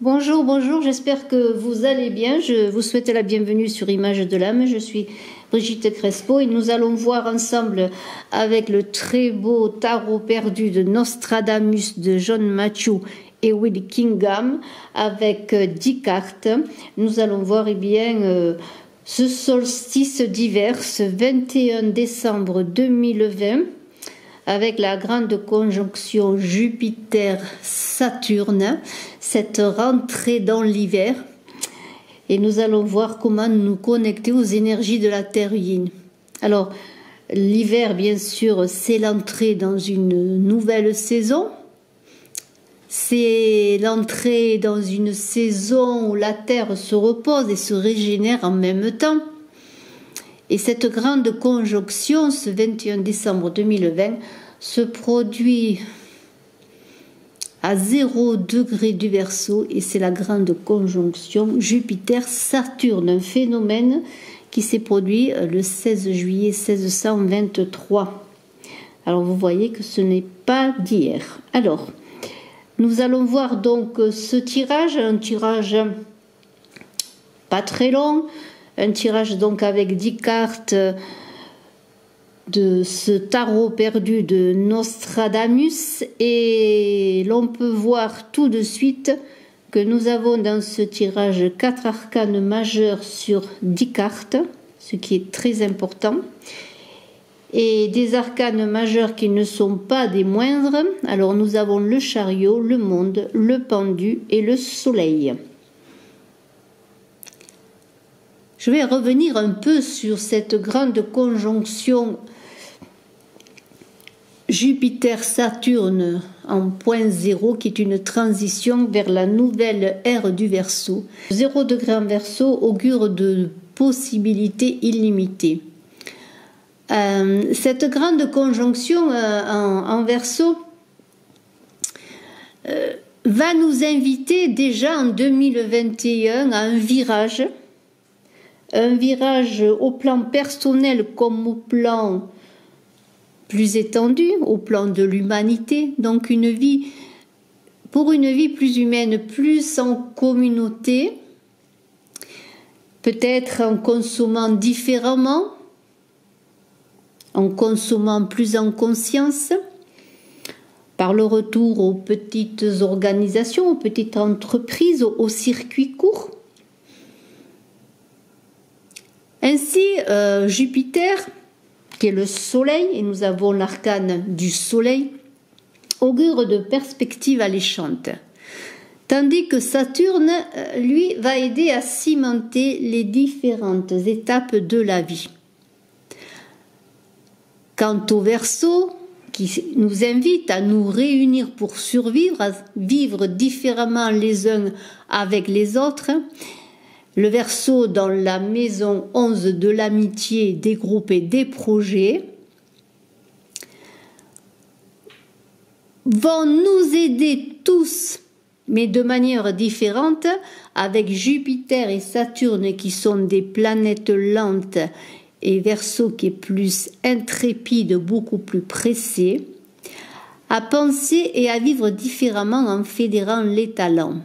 Bonjour, bonjour, j'espère que vous allez bien. Je vous souhaite la bienvenue sur Images de l'âme. Je suis Brigitte Crespo et nous allons voir ensemble avec le très beau tarot perdu de Nostradamus de John Matthew et Will Kingham avec 10 cartes. Nous allons voir ce solstice d'hiver, ce 21 décembre 2020. Avec la grande conjonction Jupiter-Saturne, cette rentrée dans l'hiver. Et nous allons voir comment nous connecter aux énergies de la Terre Yin. Alors, l'hiver, bien sûr, c'est l'entrée dans une nouvelle saison. C'est l'entrée dans une saison où la Terre se repose et se régénère en même temps. Et cette grande conjonction, ce 21 décembre 2020, se produit à 0 degré du Verseau et c'est la grande conjonction Jupiter-Saturne, un phénomène qui s'est produit le 16 juillet 1623. Alors vous voyez que ce n'est pas d'hier. Alors, nous allons voir donc ce tirage, un tirage pas très long, un tirage donc avec 10 cartes de ce tarot perdu de Nostradamus et l'on peut voir tout de suite que nous avons dans ce tirage 4 arcanes majeurs sur 10 cartes, ce qui est très important, et des arcanes majeurs qui ne sont pas des moindres. Alors nous avons le chariot, le monde, le pendu et le soleil. Je vais revenir un peu sur cette grande conjonction Jupiter-Saturne en point zéro, qui est une transition vers la nouvelle ère du Verseau. 0 degré en Verseau augure de possibilités illimitées. Cette grande conjonction en Verseau va nous inviter déjà en 2021 à un virage au plan personnel comme au plan plus étendu, au plan de l'humanité. Donc pour une vie plus humaine, plus en communauté, peut-être en consommant différemment, en consommant plus en conscience, par le retour aux petites organisations, aux petites entreprises, aux circuits courts. Ainsi, Jupiter, qui est le soleil, et nous avons l'arcane du soleil, augure de perspectives alléchantes. Tandis que Saturne, lui, va aider à cimenter les différentes étapes de la vie. Quant au Verseau, qui nous invite à nous réunir pour survivre, à vivre différemment les uns avec les autres, le Verseau dans la maison 11 de l'amitié, des groupes et des projets vont nous aider tous, mais de manière différente, avec Jupiter et Saturne qui sont des planètes lentes et Verseau qui est plus intrépide, beaucoup plus pressé, à penser et à vivre différemment en fédérant les talents.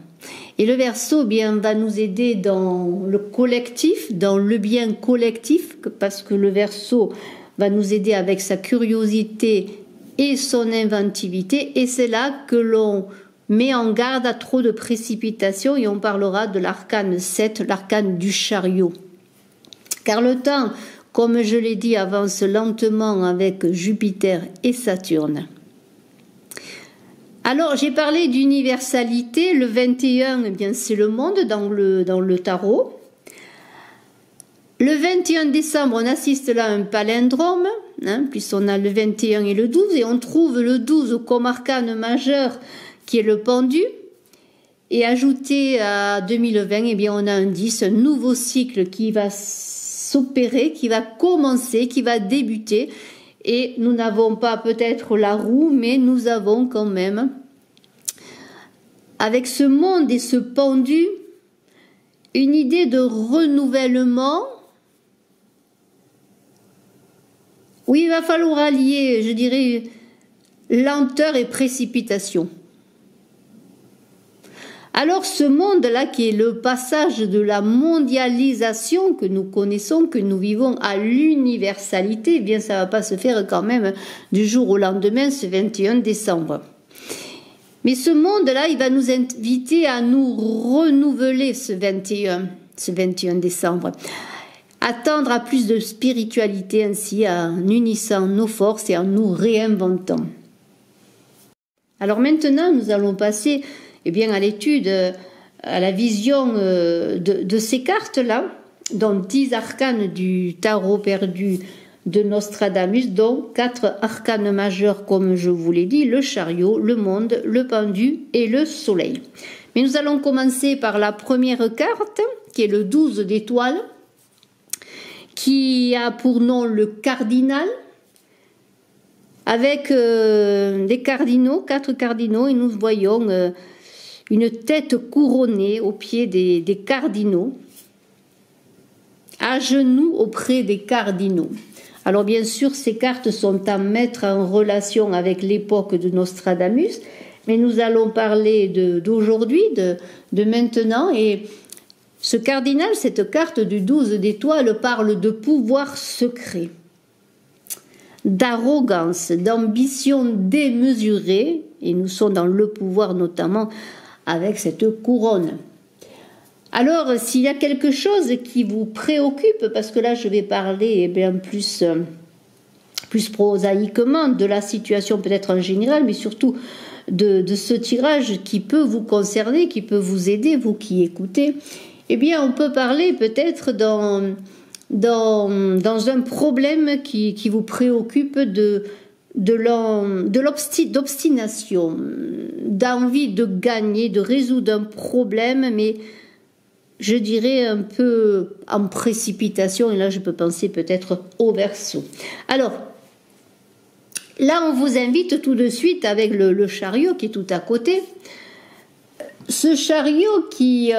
Et le Verseau va nous aider dans le collectif, dans le bien collectif, parce que le Verseau va nous aider avec sa curiosité et son inventivité. Et c'est là que l'on met en garde à trop de précipitation et on parlera de l'arcane 7, l'arcane du chariot. Car le temps, comme je l'ai dit, avance lentement avec Jupiter et Saturne. Alors, j'ai parlé d'universalité. Le 21, c'est le monde dans le tarot. Le 21 décembre, on assiste là à un palindrome, puisqu'on a le 21 et le 12, et on trouve le 12 comme arcane majeur, qui est le pendu. Et ajouté à 2020, on a un 10, un nouveau cycle qui va s'opérer, qui va commencer, qui va débuter. Et nous n'avons pas peut-être la roue, mais nous avons quand même, avec ce monde et ce pendu, une idée de renouvellement où il va falloir allier, je dirais, lenteur et précipitation. Alors ce monde-là qui est le passage de la mondialisation que nous connaissons, que nous vivons à l'universalité, eh bien ça ne va pas se faire quand même du jour au lendemain, ce 21 décembre. Mais ce monde-là, il va nous inviter à nous renouveler ce 21 décembre. À tendre à plus de spiritualité ainsi, en unissant nos forces et en nous réinventant. Alors maintenant, nous allons passer à l'étude, à la vision de ces cartes-là, dont 10 arcanes du tarot perdu de Nostradamus, dont 4 arcanes majeurs, comme je vous l'ai dit, le chariot, le monde, le pendu et le soleil. Mais nous allons commencer par la première carte, qui est le 12 d'étoiles, qui a pour nom le cardinal, avec des cardinaux, 4 cardinaux, et nous voyons une tête couronnée au pied des cardinaux, à genoux auprès des cardinaux. Alors bien sûr, ces cartes sont à mettre en relation avec l'époque de Nostradamus, mais nous allons parler d'aujourd'hui, de maintenant, et ce cardinal, cette carte du 12 d'étoiles, parle de pouvoir secret, d'arrogance, d'ambition démesurée, et nous sommes dans le pouvoir notamment avec cette couronne. Alors, s'il y a quelque chose qui vous préoccupe, parce que là je vais parler plus prosaïquement de la situation peut-être en général, mais surtout de ce tirage qui peut vous concerner, qui peut vous aider, vous qui écoutez, eh bien on peut parler peut-être dans un problème qui vous préoccupe d'obstination, d'envie de gagner, de résoudre un problème, mais je dirais un peu en précipitation, et là je peux penser peut-être au Verseau. Alors, là on vous invite tout de suite avec le chariot qui est tout à côté, ce chariot qui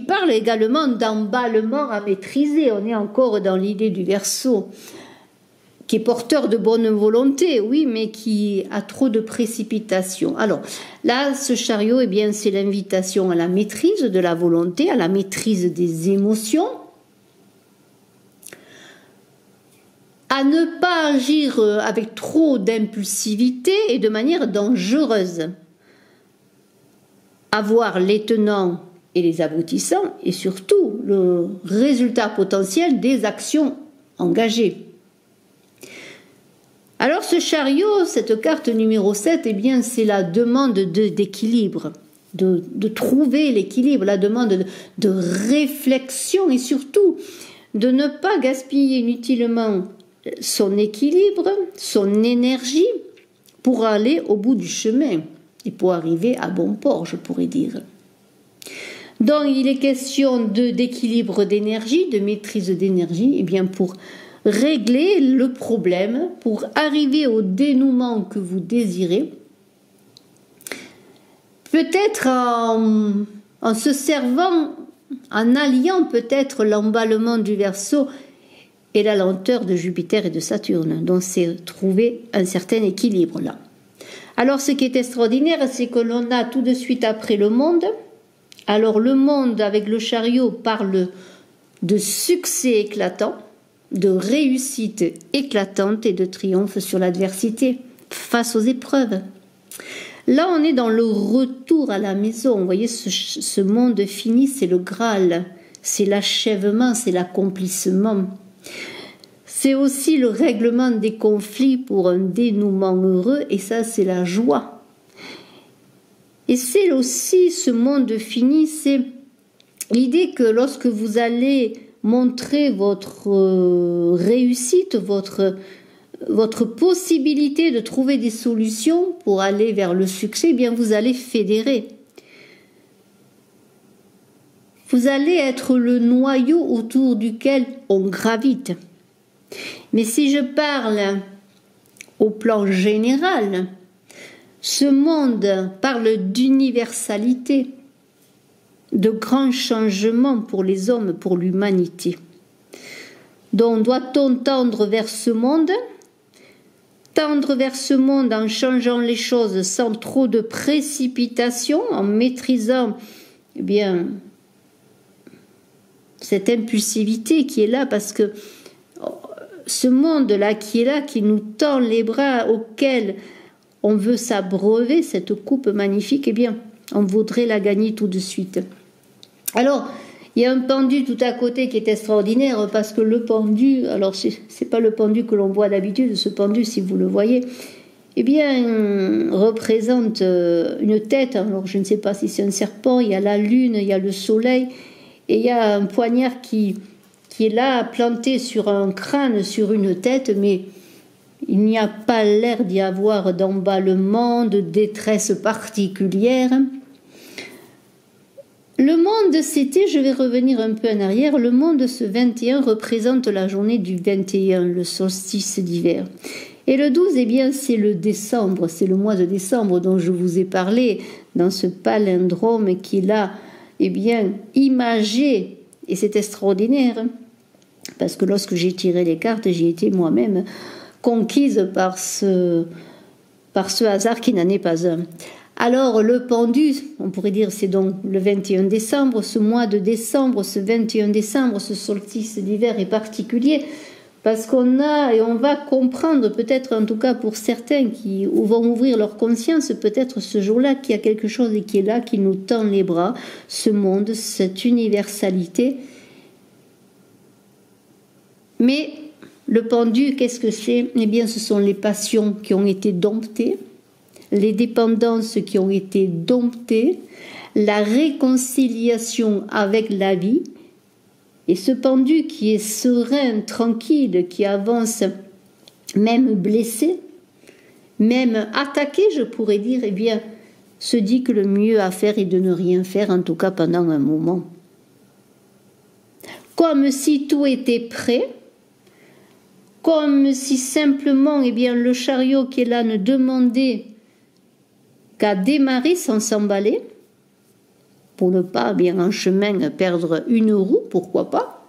parle également d'emballement à maîtriser. On est encore dans l'idée du Verseau, qui est porteur de bonne volonté, oui, mais qui a trop de précipitation. Alors là, ce chariot, c'est l'invitation à la maîtrise de la volonté, à la maîtrise des émotions, à ne pas agir avec trop d'impulsivité et de manière dangereuse, à voir les tenants et les aboutissants, et surtout le résultat potentiel des actions engagées. Alors ce chariot, cette carte numéro 7, c'est la demande d'équilibre, de trouver l'équilibre, la demande de réflexion et surtout de ne pas gaspiller inutilement son équilibre, son énergie pour aller au bout du chemin et pour arriver à bon port, je pourrais dire. Donc il est question d'équilibre d'énergie, de maîtrise d'énergie, pour régler le problème, pour arriver au dénouement que vous désirez, peut-être en se servant, en alliant peut-être l'emballement du Verseau et la lenteur de Jupiter et de Saturne. Donc c'est trouver un certain équilibre là. Alors ce qui est extraordinaire, c'est que l'on a tout de suite après le monde. Alors le monde avec le chariot parle de succès éclatant, de réussite éclatante et de triomphe sur l'adversité face aux épreuves. Là, on est dans le retour à la maison. Vous voyez, ce monde fini, c'est le Graal, c'est l'achèvement, c'est l'accomplissement. C'est aussi le règlement des conflits pour un dénouement heureux, et ça, c'est la joie. Et c'est aussi ce monde fini, c'est l'idée que lorsque vous allez montrer votre réussite, votre possibilité de trouver des solutions pour aller vers le succès, vous allez fédérer. Vous allez être le noyau autour duquel on gravite. Mais si je parle au plan général, ce monde parle d'universalité, de grands changements pour les hommes, pour l'humanité. Donc doit-on tendre vers ce monde en changeant les choses sans trop de précipitation, en maîtrisant eh bien, cette impulsivité qui est là, parce que ce monde-là qui est là, qui nous tend les bras, auquel on veut s'abreuver, cette coupe magnifique, eh bien, on voudrait la gagner tout de suite. Alors, il y a un pendu tout à côté qui est extraordinaire, parce que le pendu, alors c'est pas le pendu que l'on voit d'habitude, ce pendu, si vous le voyez, eh bien, représente une tête. Alors, je ne sais pas si c'est un serpent, il y a la lune, il y a le soleil, et il y a un poignard qui est là, planté sur un crâne, sur une tête, mais il n'y a pas l'air d'y avoir d'emballement, de détresse particulière. Le monde, c'était, je vais revenir un peu en arrière, le monde, ce 21, représente la journée du 21, le solstice d'hiver. Et le 12, eh bien, c'est le décembre, c'est le mois de décembre dont je vous ai parlé, dans ce palindrome qui est là, eh bien, imagé, et c'est extraordinaire, parce que lorsque j'ai tiré les cartes, j'ai été moi-même conquise par ce hasard qui n'en est pas un. Alors, le pendu, on pourrait dire, c'est donc le 21 décembre, ce mois de décembre, ce 21 décembre, ce solstice d'hiver est particulier, parce qu'on a, et on va comprendre, peut-être en tout cas pour certains qui vont ouvrir leur conscience, peut-être ce jour-là, qu'il y a quelque chose qui est là, qui nous tend les bras, ce monde, cette universalité. Mais le pendu, qu'est-ce que c'est? Eh bien, ce sont les passions qui ont été domptées, les dépendances qui ont été domptées, la réconciliation avec la vie, et ce pendu qui est serein, tranquille, qui avance même blessé, même attaqué, je pourrais dire, eh bien, se dit que le mieux à faire est de ne rien faire, en tout cas pendant un moment. Comme si tout était prêt, comme si simplement, eh bien, le chariot qui est là ne demandait qu'à démarrer sans s'emballer, pour ne pas, bien en chemin, perdre une roue, pourquoi pas,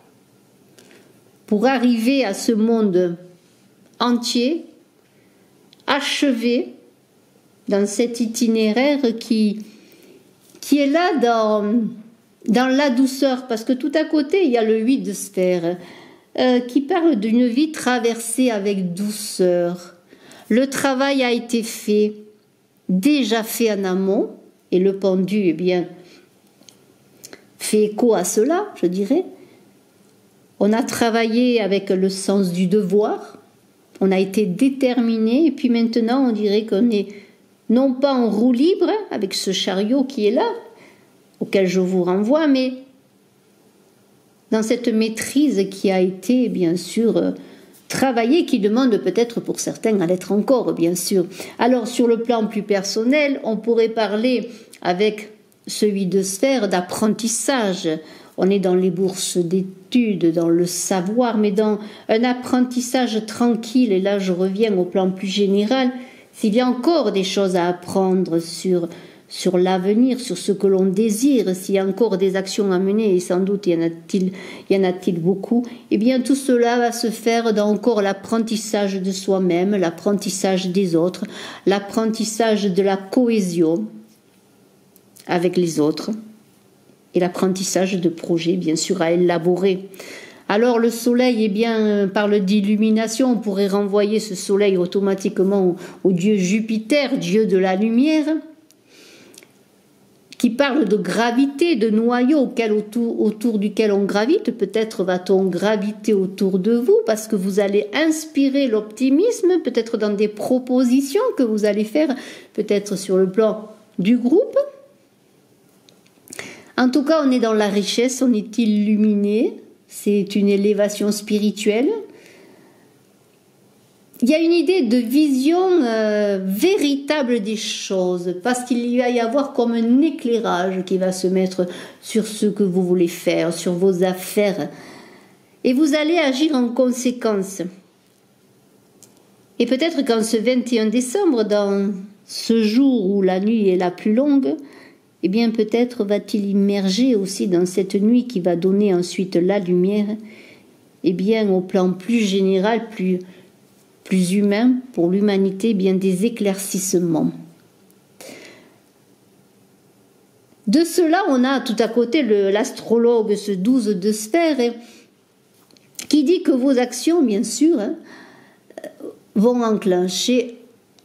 pour arriver à ce monde entier, achevé, dans cet itinéraire qui est là dans la douceur, parce que tout à côté, il y a le 8 de sphère, qui parle d'une vie traversée avec douceur. Le travail a été fait, déjà fait en amont, et le pendu, eh bien, fait écho à cela, je dirais. On a travaillé avec le sens du devoir, on a été déterminé, et puis maintenant on dirait qu'on est non pas en roue libre, avec ce chariot qui est là, auquel je vous renvoie, mais dans cette maîtrise qui a été, bien sûr, travaillée, qui demande peut-être pour certains à l'être encore, bien sûr. Alors, sur le plan plus personnel, on pourrait parler avec celui de sphère d'apprentissage. On est dans les bourses d'études, dans le savoir, mais dans un apprentissage tranquille. Et là, je reviens au plan plus général. S'il y a encore des choses à apprendre sur l'avenir, sur ce que l'on désire, s'il y a encore des actions à mener, et sans doute y en a-t-il beaucoup, eh bien tout cela va se faire dans encore l'apprentissage de soi-même, l'apprentissage des autres, l'apprentissage de la cohésion avec les autres, et l'apprentissage de projets, bien sûr, à élaborer. Alors le soleil, eh bien, parle d'illumination, on pourrait renvoyer ce soleil automatiquement au dieu Jupiter, dieu de la lumière, qui parle de gravité, de noyau autour duquel on gravite. Peut-être va-t-on graviter autour de vous parce que vous allez inspirer l'optimisme, peut-être dans des propositions que vous allez faire, peut-être sur le plan du groupe. En tout cas, on est dans la richesse, on est illuminé, c'est une élévation spirituelle. Il y a une idée de vision véritable des choses, parce qu'il va y avoir comme un éclairage qui va se mettre sur ce que vous voulez faire, sur vos affaires, et vous allez agir en conséquence. Et peut-être qu'en ce 21 décembre, dans ce jour où la nuit est la plus longue, eh bien peut-être va-t-il immerger aussi dans cette nuit qui va donner ensuite la lumière, eh bien au plan plus général, plus humain pour l'humanité, bien des éclaircissements. De cela, on a tout à côté l'astrologue, ce 12 de sphères, qui dit que vos actions, bien sûr, vont enclencher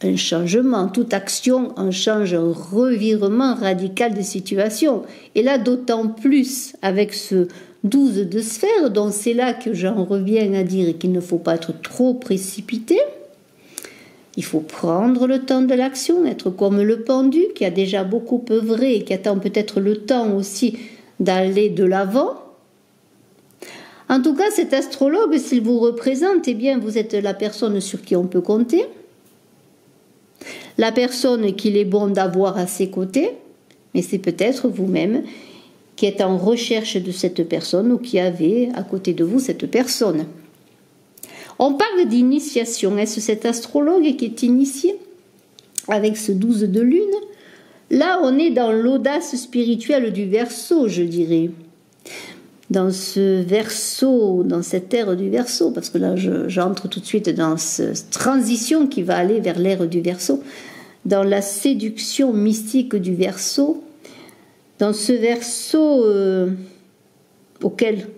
un changement. Toute action enchange un revirement radical de situation. Et là, d'autant plus avec ce 12 de sphères, donc c'est là que j'en reviens à dire qu'il ne faut pas être trop précipité. Il faut prendre le temps de l'action, être comme le pendu qui a déjà beaucoup œuvré et qui attend peut-être le temps aussi d'aller de l'avant. En tout cas, cet astrologue, s'il vous représente, eh bien, vous êtes la personne sur qui on peut compter, la personne qu'il est bon d'avoir à ses côtés, mais c'est peut-être vous-même qui êtes en recherche de cette personne ou qui avez à côté de vous cette personne. On parle d'initiation. Est-ce cet astrologue qui est initié avec ce 12 de lune? Là, on est dans l'audace spirituelle du Verseau, je dirais. Dans ce Verseau, dans cette ère du Verseau, parce que là, j'entre tout de suite dans cette transition qui va aller vers l'ère du Verseau, dans la séduction mystique du Verseau, dans ce Verseau auquel...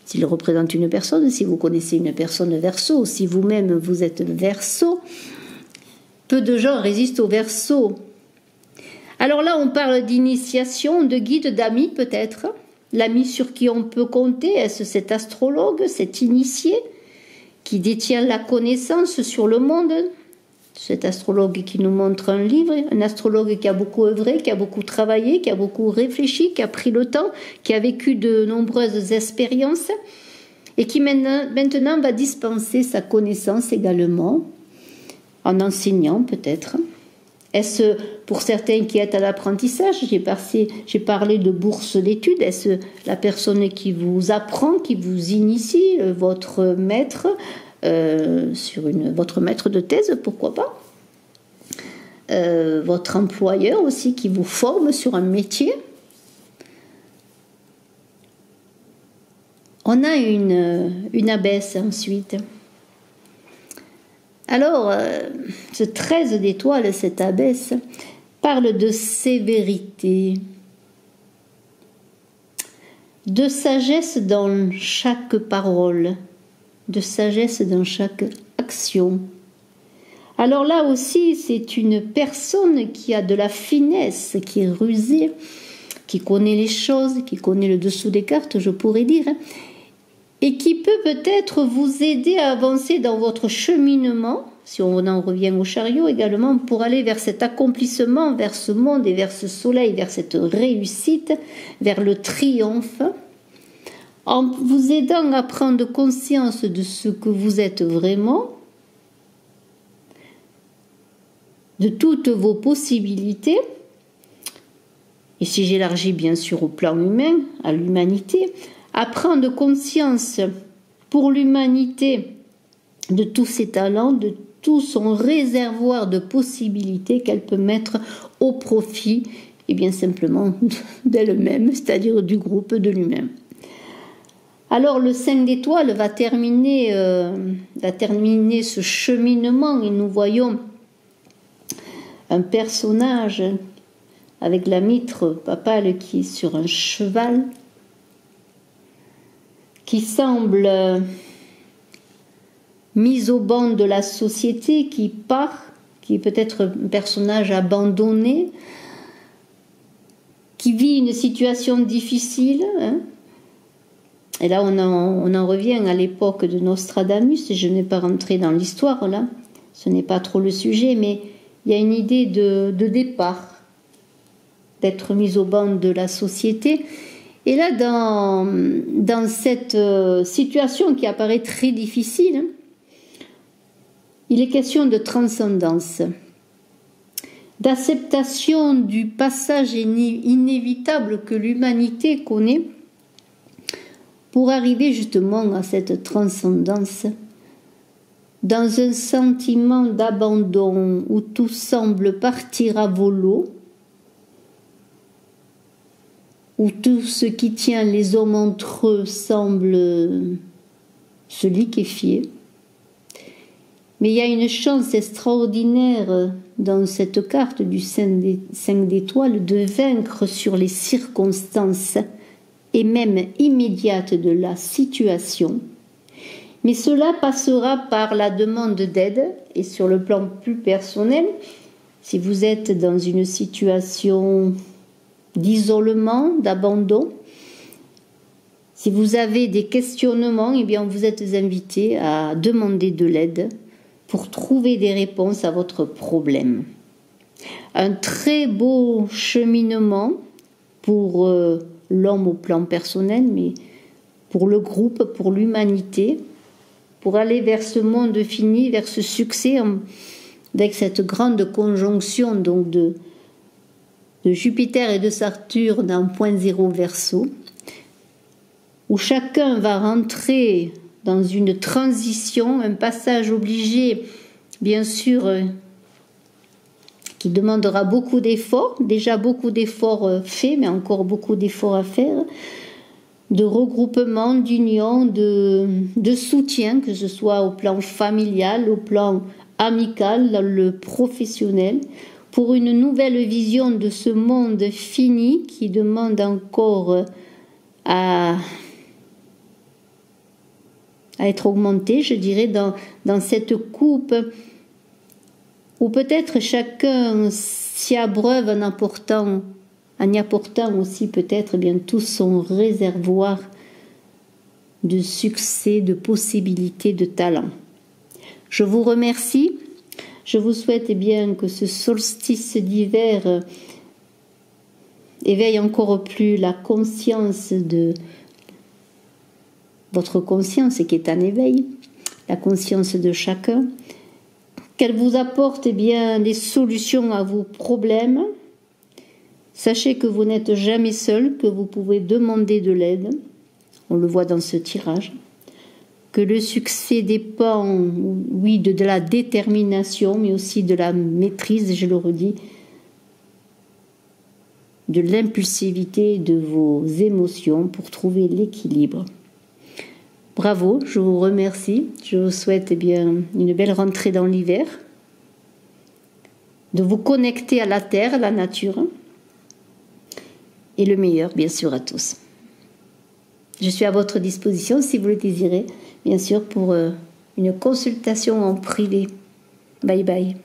S'il représente une personne, si vous connaissez une personne Verseau, si vous-même vous êtes Verseau, peu de gens résistent au Verseau. Alors là, on parle d'initiation, de guide, d'amis peut-être. L'ami sur qui on peut compter, est-ce cet astrologue, cet initié qui détient la connaissance sur le monde? Cet astrologue qui nous montre un livre, un astrologue qui a beaucoup œuvré, qui a beaucoup travaillé, qui a beaucoup réfléchi, qui a pris le temps, qui a vécu de nombreuses expériences et qui maintenant va dispenser sa connaissance également, en enseignant peut-être. Est-ce pour certains qui est à l'apprentissage? J'ai parlé de bourse d'études. Est-ce la personne qui vous apprend, qui vous initie, votre maître votre maître de thèse, pourquoi pas, votre employeur aussi qui vous forme sur un métier. On a une abbesse ensuite. Alors, ce 13 d'étoiles, cette abbesse, parle de sévérité, de sagesse dans chaque parole, de sagesse dans chaque action. Alors là aussi, c'est une personne qui a de la finesse, qui est rusée, qui connaît les choses, qui connaît le dessous des cartes, je pourrais dire, et qui peut peut-être vous aider à avancer dans votre cheminement, si on en revient au chariot également, pour aller vers cet accomplissement, vers ce monde et vers ce soleil, vers cette réussite, vers le triomphe, en vous aidant à prendre conscience de ce que vous êtes vraiment, de toutes vos possibilités, et si j'élargis bien sûr au plan humain, à l'humanité, à prendre conscience pour l'humanité de tous ses talents, de tout son réservoir de possibilités qu'elle peut mettre au profit, et bien simplement d'elle-même, c'est-à-dire du groupe, de lui-même. Alors le 5 d'étoiles va terminer ce cheminement et nous voyons un personnage avec la mitre papale qui est sur un cheval, qui semble mis au banc de la société, qui part, qui est peut-être un personnage abandonné, qui vit une situation difficile, hein. Et là, on en revient à l'époque de Nostradamus, et je n'ai pas rentré dans l'histoire, là, ce n'est pas trop le sujet, mais il y a une idée de départ, d'être mis au banc de la société. Et là, dans cette situation qui apparaît très difficile, il est question de transcendance, d'acceptation du passage inévitable que l'humanité connaît, pour arriver justement à cette transcendance, dans un sentiment d'abandon où tout semble partir à volo, où tout ce qui tient les hommes entre eux semble se liquéfier. Mais il y a une chance extraordinaire dans cette carte du 5 d'étoiles, de vaincre sur les circonstances et même immédiates de la situation. Mais cela passera par la demande d'aide et sur le plan plus personnel, si vous êtes dans une situation d'isolement, d'abandon, si vous avez des questionnements, eh bien vous êtes invité à demander de l'aide pour trouver des réponses à votre problème. Un très beau cheminement pour l'homme au plan personnel, mais pour le groupe, pour l'humanité, pour aller vers ce monde fini, vers ce succès, avec cette grande conjonction donc de Jupiter et de Saturne en point zéro Verseau, où chacun va rentrer dans une transition, un passage obligé, bien sûr, qui demandera beaucoup d'efforts, déjà beaucoup d'efforts faits, mais encore beaucoup d'efforts à faire, de regroupement, d'union, de soutien, que ce soit au plan familial, au plan amical, le professionnel, pour une nouvelle vision de ce monde fini qui demande encore à être augmenté, je dirais, dans cette coupe où peut-être chacun s'y abreuve en y apportant aussi peut-être bien tout son réservoir de succès, de possibilités, de talent. Je vous remercie. Je vous souhaite bien que ce solstice d'hiver éveille encore plus la conscience de votre conscience qui est en éveil, la conscience de chacun, qu'elle vous apporte bien des solutions à vos problèmes. Sachez que vous n'êtes jamais seul, que vous pouvez demander de l'aide. On le voit dans ce tirage. Que le succès dépend, oui, de la détermination, mais aussi de la maîtrise, je le redis, de l'impulsivité de vos émotions pour trouver l'équilibre. Bravo, je vous remercie. Je vous souhaite bien une belle rentrée dans l'hiver, de vous connecter à la terre, à la nature, et le meilleur, bien sûr, à tous. Je suis à votre disposition, si vous le désirez, bien sûr, pour une consultation en privé. Bye bye.